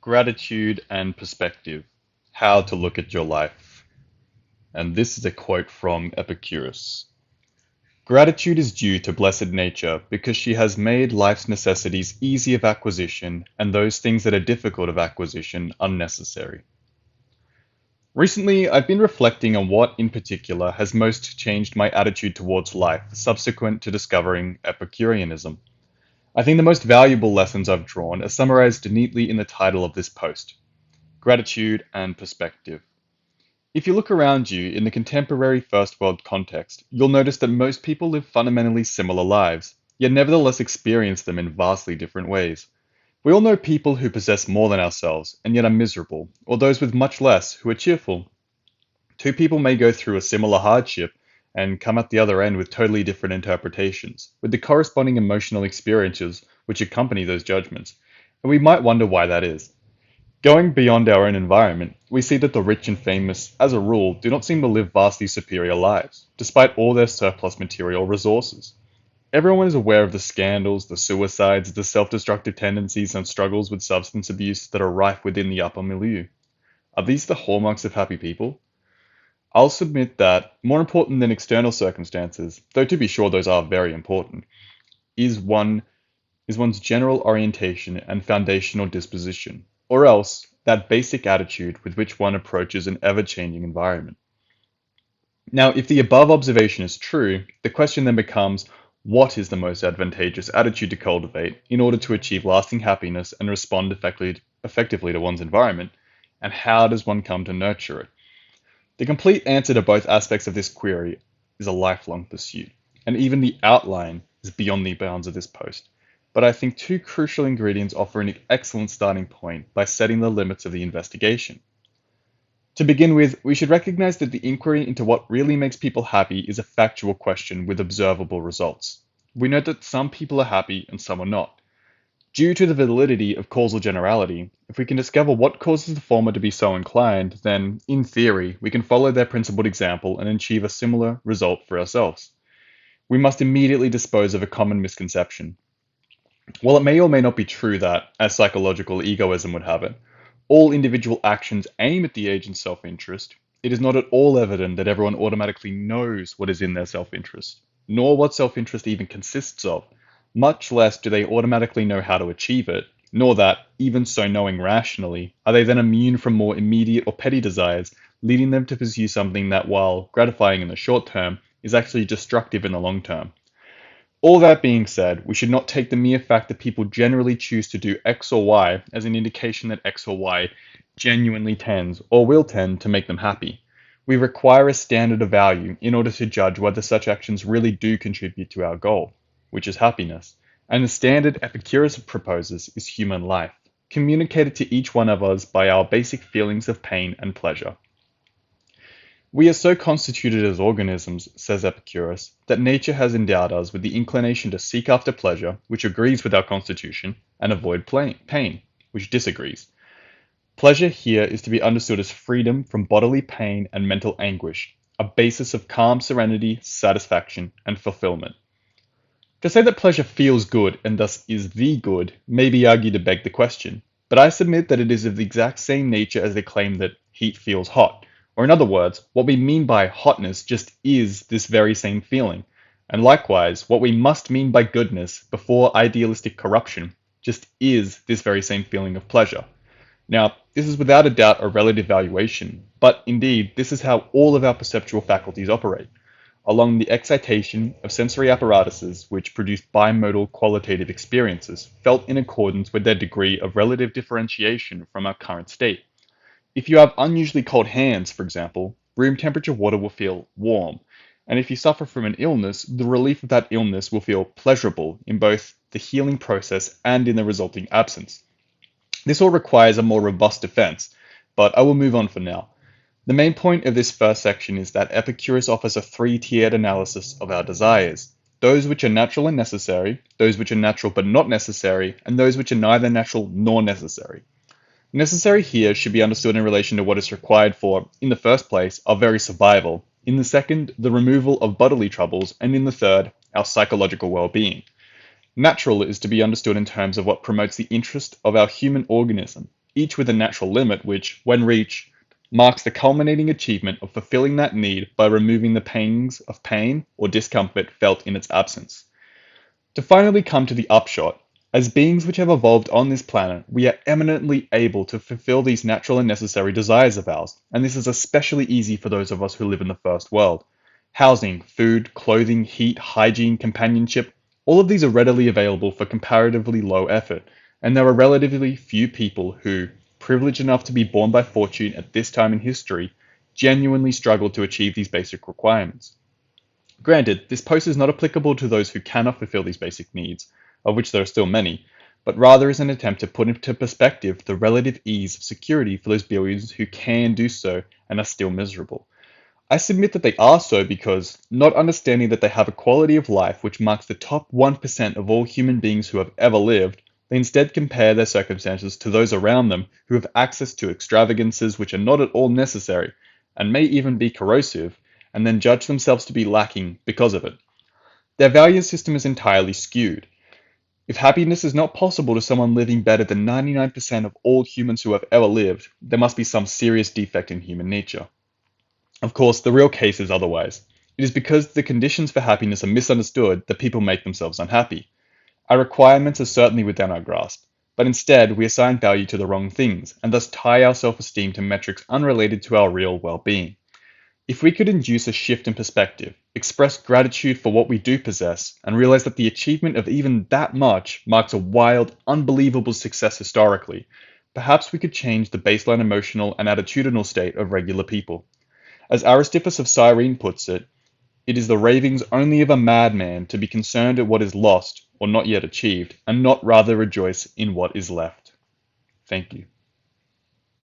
Gratitude and perspective. How to look at your life. And this is a quote from Epicurus. Gratitude is due to blessed nature because she has made life's necessities easy of acquisition and those things that are difficult of acquisition unnecessary. Recently, I've been reflecting on what in particular has most changed my attitude towards life subsequent to discovering Epicureanism. I think the most valuable lessons I've drawn are summarized neatly in the title of this post: Gratitude and Perspective. If you look around you in the contemporary first world context, you'll notice that most people live fundamentally similar lives, yet nevertheless experience them in vastly different ways. We all know people who possess more than ourselves and yet are miserable, or those with much less who are cheerful. Two people may go through a similar hardship and come at the other end with totally different interpretations, with the corresponding emotional experiences which accompany those judgments, and we might wonder why that is. Going beyond our own environment, we see that the rich and famous, as a rule, do not seem to live vastly superior lives, despite all their surplus material resources. Everyone is aware of the scandals, the suicides, the self-destructive tendencies and struggles with substance abuse that are rife within the upper milieu. Are these the hallmarks of happy people? I'll submit that, more important than external circumstances, though to be sure those are very important, is one's general orientation and foundational disposition, or else that basic attitude with which one approaches an ever-changing environment. Now, if the above observation is true, the question then becomes, what is the most advantageous attitude to cultivate in order to achieve lasting happiness and respond effectively to one's environment, and how does one come to nurture it? The complete answer to both aspects of this query is a lifelong pursuit, and even the outline is beyond the bounds of this post. But I think two crucial ingredients offer an excellent starting point by setting the limits of the investigation. To begin with, we should recognize that the inquiry into what really makes people happy is a factual question with observable results. We know that some people are happy and some are not. Due to the validity of causal generality, if we can discover what causes the former to be so inclined, then, in theory, we can follow their principled example and achieve a similar result for ourselves. We must immediately dispose of a common misconception. While it may or may not be true that, as psychological egoism would have it, all individual actions aim at the agent's self-interest, it is not at all evident that everyone automatically knows what is in their self-interest, nor what self-interest even consists of. Much less do they automatically know how to achieve it, nor that, even so knowing rationally, are they then immune from more immediate or petty desires, leading them to pursue something that, while gratifying in the short term, is actually destructive in the long term. All that being said, we should not take the mere fact that people generally choose to do X or Y as an indication that X or Y genuinely tends or will tend to make them happy. We require a standard of value in order to judge whether such actions really do contribute to our goal, which is happiness, and the standard Epicurus proposes is human life, communicated to each one of us by our basic feelings of pain and pleasure. We are so constituted as organisms, says Epicurus, that nature has endowed us with the inclination to seek after pleasure, which agrees with our constitution, and avoid pain, which disagrees. Pleasure here is to be understood as freedom from bodily pain and mental anguish, a basis of calm serenity, satisfaction, and fulfillment. To say that pleasure feels good and thus is the good may be argued to beg the question, but I submit that it is of the exact same nature as the claim that heat feels hot, or in other words, what we mean by hotness just is this very same feeling, and likewise, what we must mean by goodness before idealistic corruption just is this very same feeling of pleasure. Now, this is without a doubt a relative valuation, but indeed, this is how all of our perceptual faculties operate, along the excitation of sensory apparatuses which produce bimodal qualitative experiences, felt in accordance with their degree of relative differentiation from our current state. If you have unusually cold hands, for example, room temperature water will feel warm, and if you suffer from an illness, the relief of that illness will feel pleasurable in both the healing process and in the resulting absence. This all requires a more robust defense, but I will move on for now. The main point of this first section is that Epicurus offers a three-tiered analysis of our desires: those which are natural and necessary, those which are natural but not necessary, and those which are neither natural nor necessary. Necessary here should be understood in relation to what is required for, in the first place, our very survival, in the second, the removal of bodily troubles, and in the third, our psychological well-being. Natural is to be understood in terms of what promotes the interest of our human organism, each with a natural limit which, when reached, marks the culminating achievement of fulfilling that need by removing the pangs of pain or discomfort felt in its absence. To finally come to the upshot, as beings which have evolved on this planet, we are eminently able to fulfill these natural and necessary desires of ours, and this is especially easy for those of us who live in the first world. Housing, food, clothing, heat, hygiene, companionship, all of these are readily available for comparatively low effort, and there are relatively few people who, privileged enough to be born by fortune at this time in history, genuinely struggle to achieve these basic requirements. Granted, this post is not applicable to those who cannot fulfill these basic needs, of which there are still many, but rather is an attempt to put into perspective the relative ease of security for those billions who can do so and are still miserable. I submit that they are so because, not understanding that they have a quality of life which marks the top 1% of all human beings who have ever lived, they instead compare their circumstances to those around them who have access to extravagances which are not at all necessary, and may even be corrosive, and then judge themselves to be lacking because of it. Their value system is entirely skewed. If happiness is not possible to someone living better than 99% of all humans who have ever lived, there must be some serious defect in human nature. Of course, the real case is otherwise. It is because the conditions for happiness are misunderstood that people make themselves unhappy. Our requirements are certainly within our grasp, but instead we assign value to the wrong things, and thus tie our self-esteem to metrics unrelated to our real well-being. If we could induce a shift in perspective, express gratitude for what we do possess, and realize that the achievement of even that much marks a wild, unbelievable success historically, perhaps we could change the baseline emotional and attitudinal state of regular people. As Aristippus of Cyrene puts it, it is the ravings only of a madman to be concerned at what is lost or not yet achieved, and not rather rejoice in what is left. Thank you.